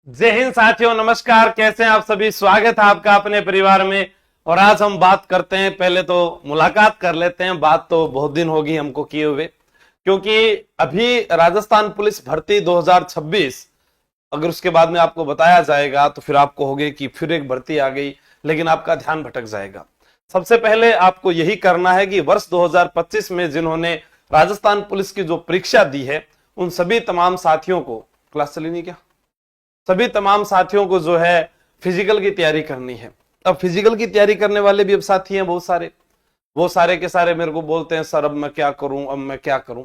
जय हिंद साथियों, नमस्कार। कैसे हैं आप सभी? स्वागत है आपका अपने परिवार में। और आज हम बात करते हैं, पहले तो मुलाकात कर लेते हैं। बात तो बहुत दिन होगी हमको किए हुए, क्योंकि अभी राजस्थान पुलिस भर्ती 2026 अगर उसके बाद में आपको बताया जाएगा तो फिर आपको होगे कि फिर एक भर्ती आ गई, लेकिन आपका ध्यान भटक जाएगा। सबसे पहले आपको यही करना है कि वर्ष 2025 में जिन्होंने राजस्थान पुलिस की जो परीक्षा दी है, उन सभी तमाम साथियों को, क्लास चली नहीं क्या, सभी तमाम साथियों को जो है फिजिकल की तैयारी करनी है। अब फिजिकल की तैयारी करने वाले भी अब साथी हैं बहुत सारे। वो सारे के सारे मेरे को बोलते हैं, सर अब मैं क्या करूं, अब मैं क्या करूं।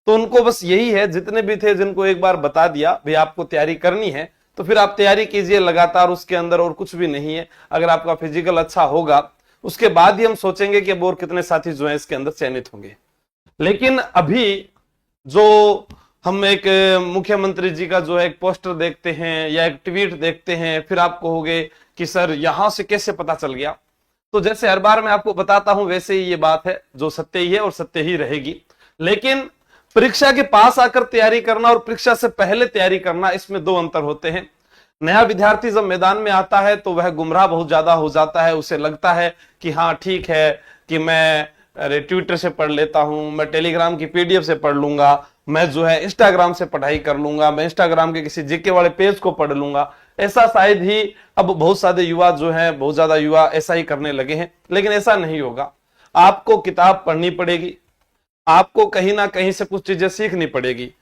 तो उनको बस यही है, जितने भी थे जिनको एक बार बता दिया भाई आपको तैयारी करनी है, तो फिर आप तैयारी कीजिए लगातार उसके अंदर, और कुछ भी नहीं है। अगर आपका फिजिकल अच्छा होगा उसके बाद ही हम सोचेंगे कि अब और कितने साथी जो है इसके अंदर चयनित होंगे। लेकिन अभी जो हम एक मुख्यमंत्री जी का जो है एक पोस्टर देखते हैं या एक ट्वीट देखते हैं, फिर आप कहोगे कि सर यहां से कैसे पता चल गया। तो जैसे हर बार मैं आपको बताता हूं वैसे ही ये बात है, जो सत्य ही है और सत्य ही रहेगी। लेकिन परीक्षा के पास आकर तैयारी करना और परीक्षा से पहले तैयारी करना, इसमें दो अंतर होते हैं। नया विद्यार्थी जब मैदान में आता है तो वह गुमराह बहुत ज्यादा हो जाता है। उसे लगता है कि हाँ ठीक है कि मैं अरे ट्विटर से पढ़ लेता हूं, मैं टेलीग्राम की पीडीएफ से पढ़ लूंगा, मैं जो है इंस्टाग्राम से पढ़ाई कर लूंगा, मैं इंस्टाग्राम के किसी जीके वाले पेज को पढ़ लूंगा। ऐसा शायद ही अब बहुत सारे युवा जो है, बहुत ज्यादा युवा ऐसा ही करने लगे हैं, लेकिन ऐसा नहीं होगा। आपको किताब पढ़नी पड़ेगी, आपको कहीं ना कहीं से कुछ चीजें सीखनी पड़ेगी।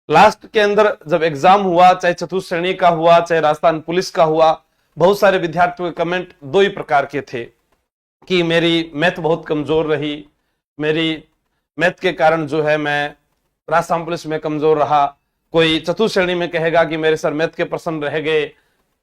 लास्ट के अंदर जब एग्जाम हुआ, चाहे चतुर्थ श्रेणी का हुआ, चाहे राजस्थान पुलिस का हुआ, बहुत सारे विद्यार्थियों के कमेंट दो ही प्रकार के थे कि मेरी मैथ बहुत कमजोर रही, मेरी मैथ के कारण जो है मैं राजस्थान पुलिस में कमजोर रहा। कोई चतुर्थ श्रेणी में कहेगा कि मेरे सर मैथ के प्रश्न रह गए।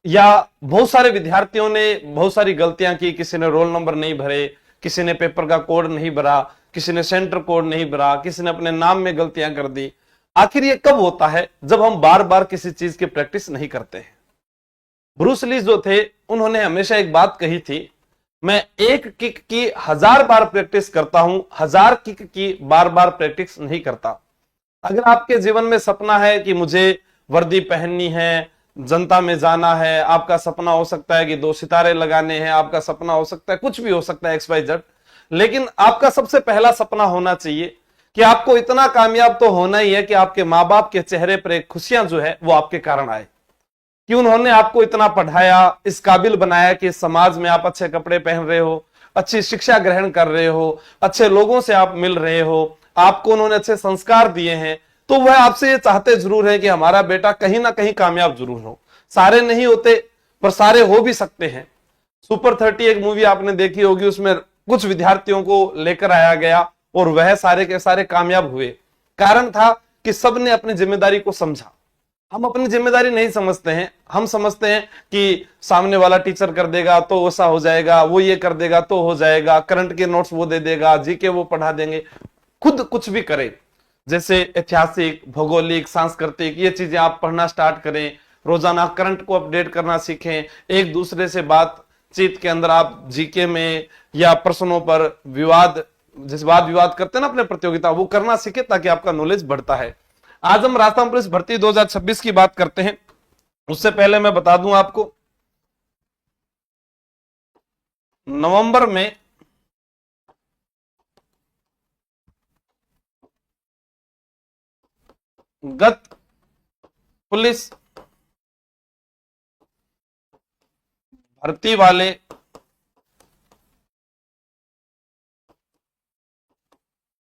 या बहुत सारे विद्यार्थियों ने बहुत सारी गलतियां की, किसी ने रोल नंबर नहीं भरे, किसी ने पेपर का कोड नहीं भरा, किसी ने सेंटर कोड नहीं भरा, किसी ने अपने नाम में गलतियां कर दी। आखिर ये कब होता है? जब हम बार बार किसी चीज की प्रैक्टिस नहीं करते हैं। ब्रूस ली जो थे, उन्होंने हमेशा एक बात कही थी, मैं एक किक की 1000 बार प्रैक्टिस करता हूं, 1000 किक की बार बार प्रैक्टिस नहीं करता। अगर आपके जीवन में सपना है कि मुझे वर्दी पहननी है, जनता में जाना है, आपका सपना हो सकता है कि 2 सितारे लगाने हैं, आपका सपना हो सकता है कुछ भी हो सकता है, एक्स वाई जेड। लेकिन आपका सबसे पहला सपना होना चाहिए कि आपको इतना कामयाब तो होना ही है कि आपके माँ बाप के चेहरे पर एक खुशियां जो है वो आपके कारण आए, कि उन्होंने आपको इतना पढ़ाया, इस काबिल बनाया कि समाज में आप अच्छे कपड़े पहन रहे हो, अच्छी शिक्षा ग्रहण कर रहे हो, अच्छे लोगों से आप मिल रहे हो, आपको उन्होंने अच्छे संस्कार दिए हैं। तो वह आपसे ये चाहते जरूर है कि हमारा बेटा कहीं ना कहीं कामयाब जरूर हो। सारे नहीं होते, पर सारे हो भी सकते हैं। सुपर 30 एक मूवी आपने देखी होगी, उसमें कुछ विद्यार्थियों को लेकर आया गया और वह सारे के सारे कामयाब हुए। कारण था कि सबने अपनी जिम्मेदारी को समझा। हम अपनी जिम्मेदारी नहीं समझते हैं। हम समझते हैं कि सामने वाला टीचर कर देगा तो ऐसा हो जाएगा, वो ये कर देगा तो हो जाएगा, करंट के नोट्स वो दे देगा, जीके वो पढ़ा देंगे। खुद कुछ भी करें, जैसे ऐतिहासिक, भौगोलिक, सांस्कृतिक, ये चीजें आप पढ़ना स्टार्ट करें। रोजाना करंट को अपडेट करना सीखें। एक दूसरे से बातचीत के अंदर आप जीके में या प्रश्नों पर विवाद, जिस वाद विवाद करते हैं ना अपने प्रतियोगिता, वो करना सीखे, ताकि आपका नॉलेज बढ़ता है। आज हम राजस्थान पुलिस भर्ती 2026 की बात करते हैं। उससे पहले मैं बता दूं आपको, नवंबर में गत पुलिस भर्ती वाले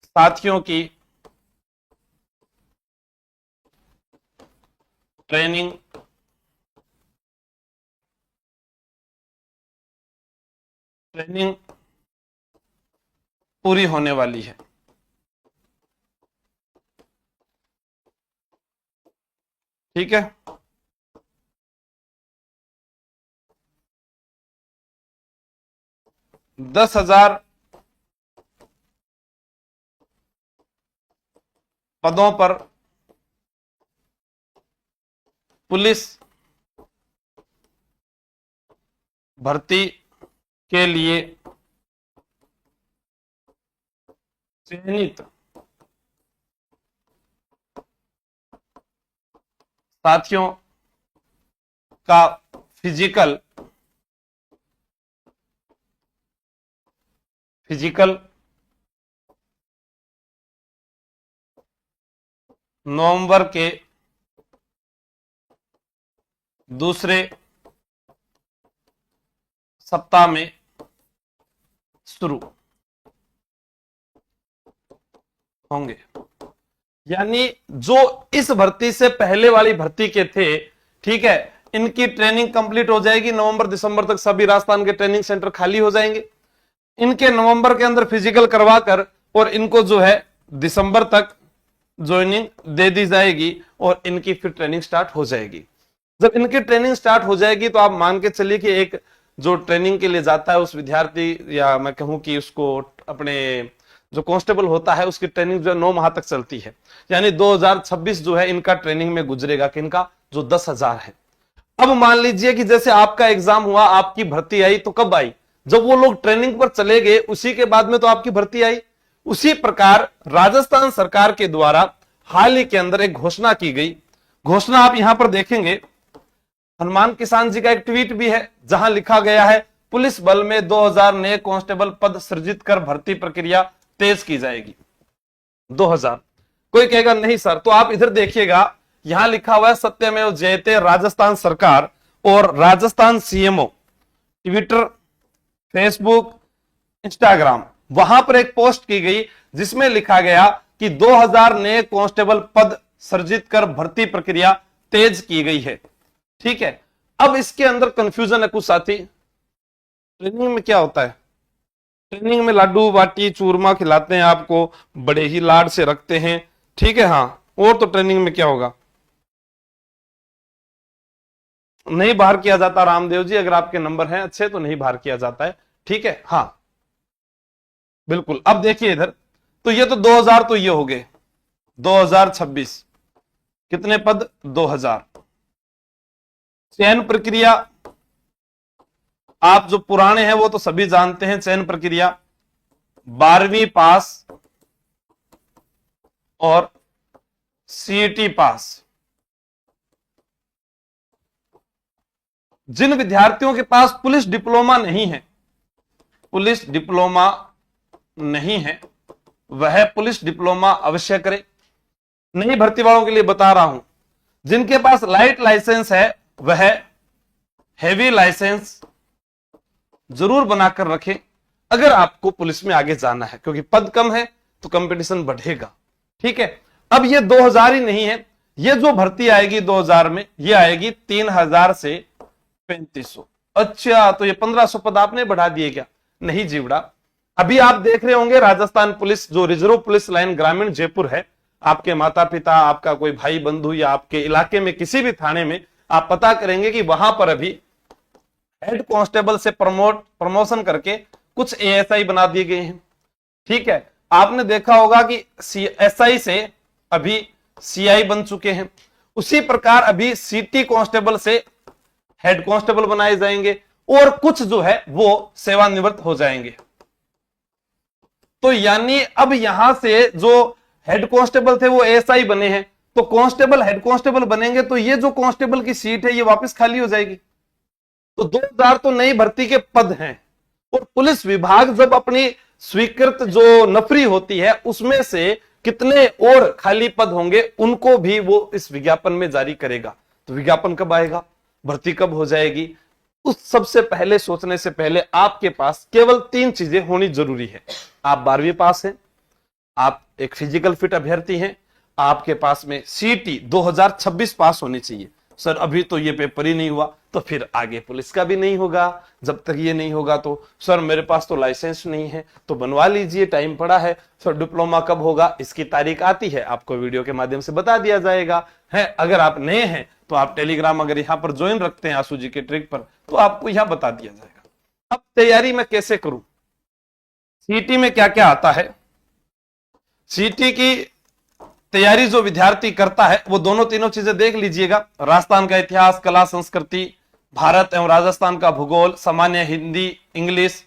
साथियों की ट्रेनिंग ट्रेनिंग पूरी होने वाली है। ठीक है, 10,000 पदों पर पुलिस भर्ती के लिए चयनित साथियों का फिजिकल नवंबर के दूसरे सप्ताह में शुरू होंगे। यानी जो इस भर्ती से पहले वाली भर्ती के थे, ठीक है, इनकी ट्रेनिंग कंप्लीट हो जाएगी। नवंबर दिसंबर तक सभी राजस्थान के ट्रेनिंग सेंटर खाली हो जाएंगे। इनके नवंबर के अंदर फिजिकल करवाकर और इनको जो है दिसंबर तक ज्वाइनिंग दे दी जाएगी और इनकी फिर ट्रेनिंग स्टार्ट हो जाएगी। जब इनकी ट्रेनिंग स्टार्ट हो जाएगी तो आप मान के चलिए कि एक जो ट्रेनिंग के लिए जाता है उस विद्यार्थी, या मैं कहूं कि उसको अपने जो कांस्टेबल होता है उसकी ट्रेनिंग जो है 9 माह तक चलती है। यानी 2026 जो है इनका ट्रेनिंग में गुजरेगा। किनका? जो 10,000 है। अब मान लीजिए कि जैसे आपका एग्जाम हुआ, आपकी भर्ती आई, तो कब आई? जब वो लोग ट्रेनिंग पर चले गए, उसी के बाद में तो आपकी भर्ती आई। उसी प्रकार राजस्थान सरकार के द्वारा हाल ही के अंदर एक घोषणा की गई। घोषणा आप यहां पर देखेंगे, हनुमान किसान जी का एक ट्वीट भी है जहां लिखा गया है, पुलिस बल में 2000 नए कांस्टेबल पद सृजित कर भर्ती प्रक्रिया तेज की जाएगी। 2000। कोई कहेगा नहीं सर, तो आप इधर देखिएगा, यहां लिखा हुआ है सत्यमेव जयते राजस्थान सरकार और Rajasthan CMO, Twitter, Facebook, Instagram, वहां पर एक पोस्ट की गई जिसमें लिखा गया कि 2000 नए कांस्टेबल पद सृजित कर भर्ती प्रक्रिया तेज की गई है। ठीक है, अब इसके अंदर कंफ्यूजन है कुछ साथी। ट्रेनिंग में क्या होता है? ट्रेनिंग में लाडू बाटी चूरमा खिलाते हैं आपको, बड़े ही लाड से रखते हैं। ठीक है, हाँ, और तो ट्रेनिंग में क्या होगा? नहीं बाहर किया जाता रामदेव जी, अगर आपके नंबर हैं अच्छे तो नहीं बाहर किया जाता है। ठीक है, हाँ बिल्कुल। अब देखिए इधर, तो ये तो 2000 तो ये हो गए। 2026 कितने पद? 2000। चयन प्रक्रिया आप जो पुराने हैं वो तो सभी जानते हैं। चयन प्रक्रिया 12वीं पास और सीईटी पास। जिन विद्यार्थियों के पास पुलिस डिप्लोमा नहीं है, पुलिस डिप्लोमा नहीं है, वह पुलिस डिप्लोमा अवश्य करे। नई भर्ती वालों के लिए बता रहा हूं, जिनके पास लाइट लाइसेंस है वह हैवी लाइसेंस जरूर बनाकर रखें अगर आपको पुलिस में आगे जाना है, क्योंकि पद कम है तो कंपटीशन बढ़ेगा। ठीक है, अब ये 2000 ही नहीं है, ये जो भर्ती आएगी 2000 में, ये आएगी 3000 से 3500। अच्छा, तो ये 1500 पद आपने बढ़ा दिए क्या? नहीं जीवड़ा। अभी आप देख रहे होंगे राजस्थान पुलिस जो रिजर्व पुलिस लाइन ग्रामीण जयपुर है, आपके माता पिता, आपका कोई भाई बंधु या आपके इलाके में किसी भी थाने में आप पता करेंगे कि वहां पर अभी हेड कांस्टेबल से प्रमोशन करके कुछ एएसआई बना दिए गए हैं। ठीक है, आपने देखा होगा कि एसआई से अभी सीआई बन चुके हैं। उसी प्रकार अभी सिटी कांस्टेबल से हेड कांस्टेबल बनाए जाएंगे और कुछ जो है वो सेवानिवृत्त हो जाएंगे। तो यानी अब यहां से जो हेड कांस्टेबल थे वो एएसआई बने हैं, तो कांस्टेबल हेड कांस्टेबल बनेंगे तो ये जो कांस्टेबल की सीट है ये वापस खाली हो जाएगी। तो 2000 तो नई भर्ती के पद हैं, और पुलिस विभाग जब अपनी स्वीकृत जो नफरी होती है उसमें से कितने और खाली पद होंगे उनको भी वो इस विज्ञापन में जारी करेगा। तो विज्ञापन कब आएगा, भर्ती कब हो जाएगी, उस सबसे पहले सोचने से पहले आपके पास केवल 3 चीजें होनी जरूरी है। आप 12वीं पास हैं, आप एक फिजिकल फिट अभ्यर्थी हैं, आपके पास में सीटी 2026 पास होनी चाहिए। सर अभी तो ये पेपर ही नहीं हुआ, तो फिर आगे पुलिस का भी नहीं होगा। जब तक ये नहीं होगा तो सर मेरे पास तो लाइसेंस नहीं है, तो बनवा लीजिए, टाइम पड़ा है। सर डिप्लोमा कब होगा, इसकी तारीख आती है, आपको वीडियो के माध्यम से बता दिया जाएगा। है अगर आप नए हैं तो आप टेलीग्राम अगर यहाँ पर ज्वाइन रखते हैं आशु जी के ट्रिक पर, तो आपको यहाँ बता दिया जाएगा। अब तैयारी मैं कैसे करूं, सीटी में क्या क्या आता है। सीटी की तैयारी जो विद्यार्थी करता है वो दोनों तीनों चीजें देख लीजिएगा। राजस्थान का इतिहास, कला, संस्कृति, भारत एवं राजस्थान का भूगोल, सामान्य हिंदी, इंग्लिश,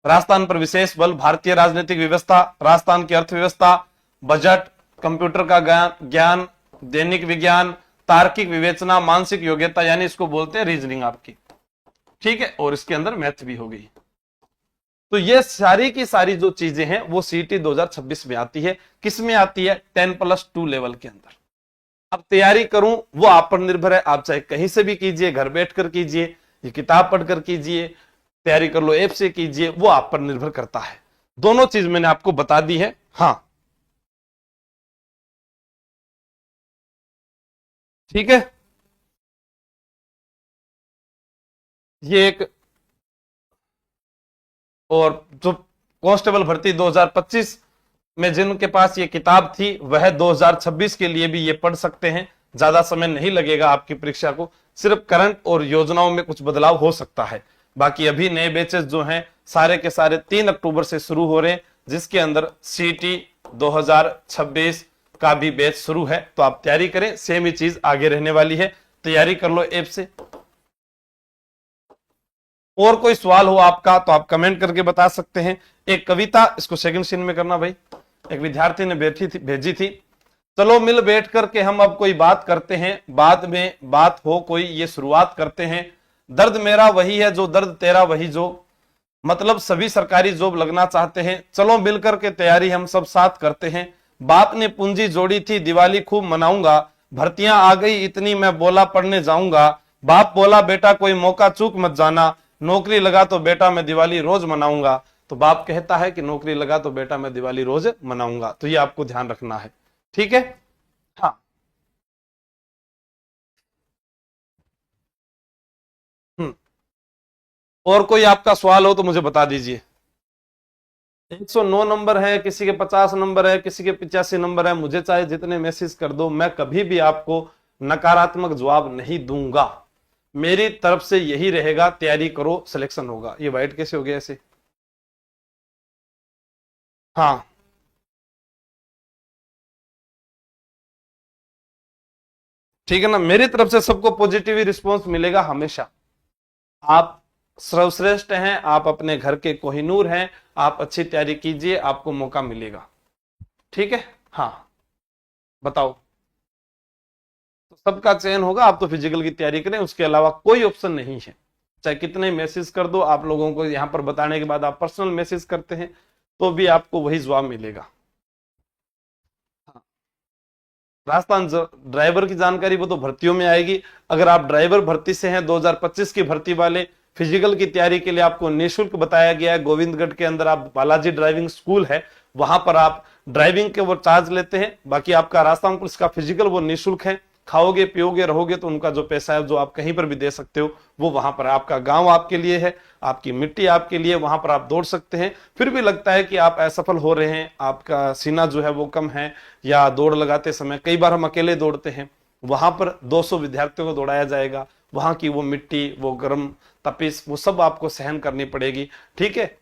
राजस्थान पर विशेष बल, भारतीय राजनीतिक व्यवस्था, राजस्थान की अर्थव्यवस्था, बजट, कंप्यूटर का ज्ञान, दैनिक विज्ञान, तार्किक विवेचना, मानसिक योग्यता, यानी इसको बोलते हैं रीजनिंग आपकी, ठीक है, और इसके अंदर मैथ भी हो गई। तो ये सारी की सारी जो चीजें हैं वो सीटी 2026 में आती है। किस में आती है? 10+2 लेवल के अंदर। अब तैयारी करूं वो आप पर निर्भर है, आप चाहे कहीं से भी कीजिए, घर बैठकर कीजिए, ये किताब पढ़कर कीजिए, तैयारी कर लो ऐप से कीजिए, वो आप पर निर्भर करता है। दोनों चीज मैंने आपको बता दी है। हाँ ठीक है, ये एक, और जो कांस्टेबल भर्ती 2025 में जिनके पास ये किताब थी वह 2026 के लिए भी ये पढ़ सकते हैं। ज्यादा समय नहीं लगेगा आपकी परीक्षा को, सिर्फ करंट और योजनाओं में कुछ बदलाव हो सकता है। बाकी अभी नए बैचेस जो हैं सारे के सारे 3 अक्टूबर से शुरू हो रहे हैं, जिसके अंदर सीटी 2026 का भी बैच शुरू है। तो आप तैयारी करें, सेम ही चीज आगे रहने वाली है, तैयारी कर लो ऐप से। और कोई सवाल हो आपका तो आप कमेंट करके बता सकते हैं। एक कविता, इसको सेकंड सीन में करना भाई, एक विद्यार्थी ने भेजी थी। चलो मिल बैठ करके हम अब कोई बात करते हैं, बाद में बात हो कोई, ये शुरुआत करते हैं। दर्द मेरा वही है जो दर्द तेरा वही जो, मतलब सभी सरकारी जॉब लगना चाहते हैं। चलो मिलकर के तैयारी हम सब साथ करते हैं। बाप ने पूंजी जोड़ी थी दिवाली खूब मनाऊंगा, भर्तियां आ गई इतनी मैं बोला पढ़ने जाऊंगा। बाप बोला बेटा कोई मौका चूक मत जाना, नौकरी लगा तो बेटा मैं दिवाली रोज मनाऊंगा। तो बाप कहता है कि नौकरी लगा तो बेटा मैं दिवाली रोज मनाऊंगा। तो ये आपको ध्यान रखना है, ठीक है। हाँ और कोई आपका सवाल हो तो मुझे बता दीजिए। 109 नंबर है, किसी के 50 नंबर है, किसी के 85 नंबर है, मुझे चाहे जितने मैसेज कर दो, मैं कभी भी आपको नकारात्मक जवाब नहीं दूंगा। मेरी तरफ से यही रहेगा, तैयारी करो, सिलेक्शन होगा। ये वाइट कैसे हो गया ऐसे? हाँ ठीक है ना, मेरी तरफ से सबको पॉजिटिव रिस्पॉन्स मिलेगा हमेशा। आप सर्वश्रेष्ठ हैं, आप अपने घर के कोहिनूर हैं, आप अच्छी तैयारी कीजिए, आपको मौका मिलेगा, ठीक है। हाँ बताओ। तो सबका चयन होगा, आप तो फिजिकल की तैयारी करें, उसके अलावा कोई ऑप्शन नहीं है। चाहे कितने मैसेज कर दो, आप लोगों को यहां पर बताने के बाद आप पर्सनल मैसेज करते हैं तो भी आपको वही जवाब मिलेगा। हाँ। राजस्थान ड्राइवर की जानकारी वो तो भर्तियों में आएगी। अगर आप ड्राइवर भर्ती से हैं, 2025 की भर्ती वाले, फिजिकल की तैयारी के लिए आपको निःशुल्क बताया गया है। गोविंदगढ़ के अंदर आप बालाजी ड्राइविंग स्कूल है, वहां पर आप ड्राइविंग के वो चार्ज लेते हैं। बाकी आपका राजस्थान पुलिस का फिजिकल वो निःशुल्क है। खाओगे पियोगे रहोगे तो उनका जो पैसा है जो आप कहीं पर भी दे सकते हो, वो वहां पर आपका गांव आपके लिए है, आपकी मिट्टी आपके लिए, वहां पर आप दौड़ सकते हैं। फिर भी लगता है कि आप असफल हो रहे हैं, आपका सीना जो है वो कम है, या दौड़ लगाते समय कई बार हम अकेले दौड़ते हैं, वहां पर 200 विद्यार्थियों को दौड़ाया जाएगा। वहां की वो मिट्टी, वो गर्म तपिश, वो सब आपको सहन करनी पड़ेगी, ठीक है।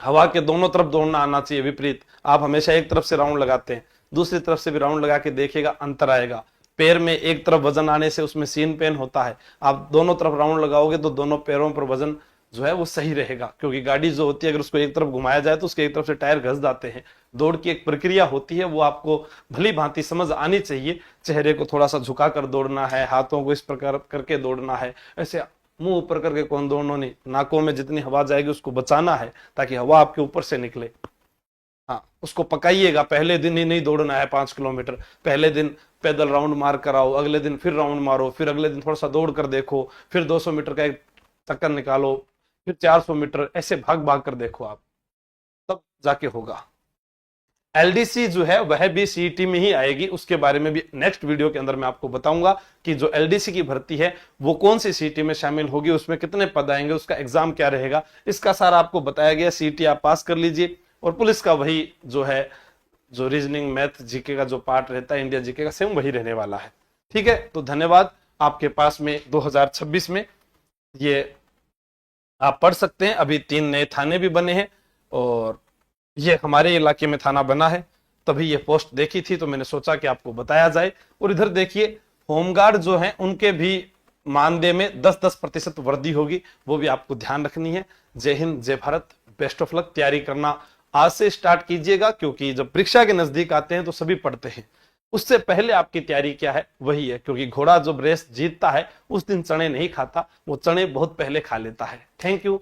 हवा के दोनों तरफ दौड़ना आना चाहिए, विपरीत। आप हमेशा एक तरफ से राउंड लगाते हैं, दूसरी तरफ से भी राउंड लगा के देखिएगा, अंतर आएगा। पैर में एक तरफ वजन आने से उसमें सीन पेन होता है, आप दोनों तरफ राउंड लगाओगे तो दोनों पैरों पर वजन जो है वो सही रहेगा। क्योंकि गाड़ी जो होती है अगर उसको एक तरफ घुमाया जाए तो उसके एक तरफ से टायर घस जाते हैं। दौड़ की एक प्रक्रिया होती है, वो आपको भली भांति समझ आनी चाहिए। चेहरे को थोड़ा सा झुका कर दौड़ना है, हाथों को इस प्रकार करके दौड़ना है, ऐसे मुंह ऊपर करके कौन दौड़ना नहीं। नाकों में जितनी हवा जाएगी उसको बचाना है ताकि हवा आपके ऊपर से निकले। हाँ उसको पकाइएगा। पहले दिन ही नहीं दौड़ना है 5 किलोमीटर, पहले दिन पैदल राउंड मार कर आओ, अगले दिन फिर राउंड मारो, फिर अगले दिन थोड़ा सा दौड़ कर देखो, फिर 200 मीटर का एक चक्कर निकालो, फिर 400 मीटर, ऐसे भाग भाग कर देखो आप, तब जाके होगा। एलडीसी जो है वह भी सीईटी में ही आएगी, उसके बारे में भी नेक्स्ट वीडियो के अंदर मैं आपको बताऊंगा कि जो एलडीसी की भर्ती है वो कौन सी सीईटी में शामिल होगी, उसमें कितने पद आएंगे, उसका एग्जाम क्या रहेगा, इसका सारा आपको बताया गया। सीईटी आप पास कर लीजिए, और पुलिस का वही जो है, जो रीजनिंग मैथ जीके का जो पार्ट रहता है इंडिया जीके का, सेम वही रहने वाला है, ठीक है। तो धन्यवाद। आपके पास में 2026 में ये आप पढ़ सकते हैं। अभी 3 नए थाने भी बने हैं, और ये हमारे इलाके में थाना बना है, तभी ये पोस्ट देखी थी तो मैंने सोचा कि आपको बताया जाए। और इधर देखिए होमगार्ड जो है उनके भी मानदेय में 10-10% वृद्धि होगी, वो भी आपको ध्यान रखनी है। जय हिंद, जय भारत, बेस्ट ऑफ लक। तैयारी करना आज से स्टार्ट कीजिएगा, क्योंकि जब परीक्षा के नजदीक आते हैं तो सभी पढ़ते हैं। उससे पहले आपकी तैयारी क्या है वही है, क्योंकि घोड़ा जब रेस जीतता है उस दिन चने नहीं खाता, वो चने बहुत पहले खा लेता है। Thank you.